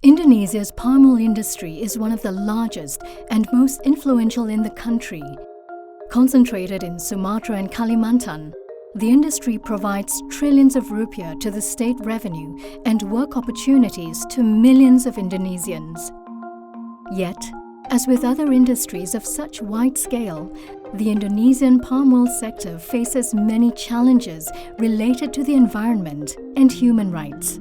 Indonesia's palm oil industry is one of the largest and most influential in the country. Concentrated in Sumatra and Kalimantan, the industry provides trillions of rupiah to the state revenue and work opportunities to millions of Indonesians. Yet, as with other industries of such wide scale, the Indonesian palm oil sector faces many challenges related to the environment and human rights.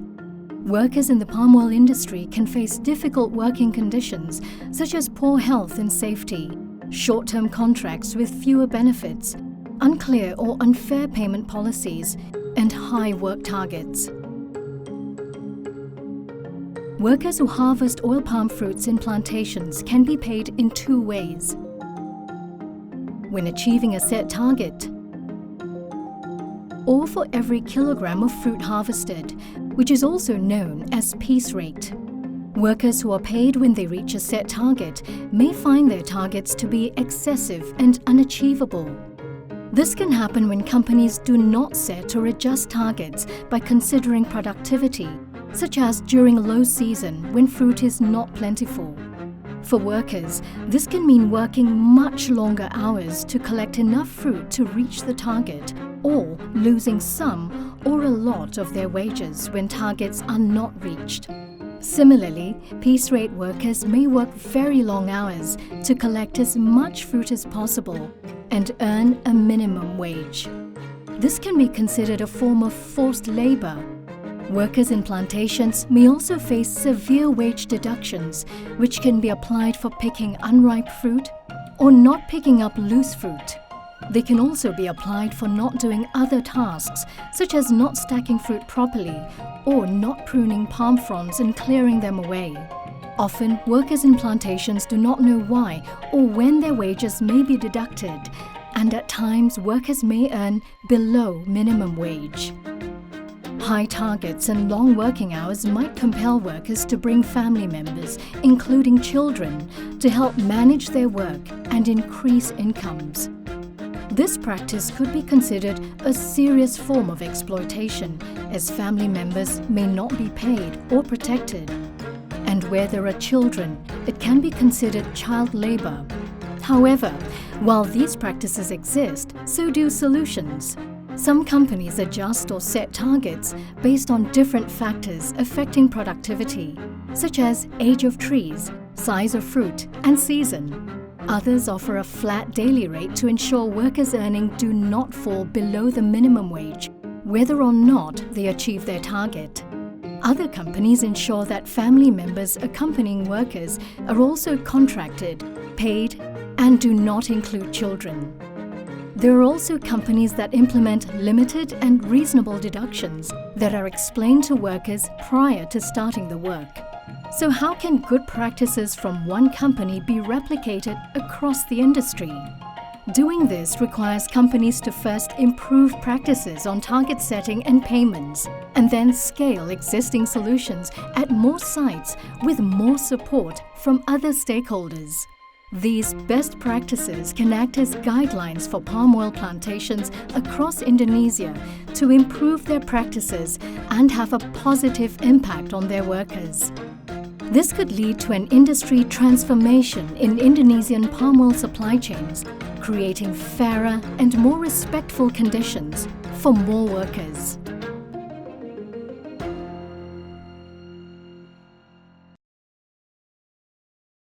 Workers in the palm oil industry can face difficult working conditions such as poor health and safety, short-term contracts with fewer benefits, unclear or unfair payment policies, and high work targets. Workers who harvest oil palm fruits in plantations can be paid in two ways: when achieving a set target, or for every kilogram of fruit harvested, which is also known as piece rate. Workers who are paid when they reach a set target may find their targets to be excessive and unachievable. This can happen when companies do not set or adjust targets by considering productivity, such as during low season when fruit is not plentiful. For workers, this can mean working much longer hours to collect enough fruit to reach the target, or losing some or a lot of their wages when targets are not reached. Similarly, piece rate workers may work very long hours to collect as much fruit as possible and earn a minimum wage. This can be considered a form of forced labor. Workers in plantations may also face severe wage deductions, which can be applied for picking unripe fruit or not picking up loose fruit. They can also be applied for not doing other tasks, such as not stacking fruit properly or not pruning palm fronds and clearing them away. Often, workers in plantations do not know why or when their wages may be deducted, and at times workers may earn below minimum wage. High targets and long working hours might compel workers to bring family members, including children, to help manage their work and increase incomes. This practice could be considered a serious form of exploitation, as family members may not be paid or protected. And where there are children, it can be considered child labor. However, while these practices exist, so do solutions. Some companies adjust or set targets based on different factors affecting productivity, such as age of trees, size of fruit, and season. Others offer a flat daily rate to ensure workers' earnings do not fall below the minimum wage, whether or not they achieve their target. Other companies ensure that family members accompanying workers are also contracted, paid, and do not include children. There are also companies that implement limited and reasonable deductions that are explained to workers prior to starting the work. So how can good practices from one company be replicated across the industry? Doing this requires companies to first improve practices on target setting and payments, and then scale existing solutions at more sites with more support from other stakeholders. These best practices can act as guidelines for palm oil plantations across Indonesia to improve their practices and have a positive impact on their workers. This could lead to an industry transformation in Indonesian palm oil supply chains, creating fairer and more respectful conditions for more workers.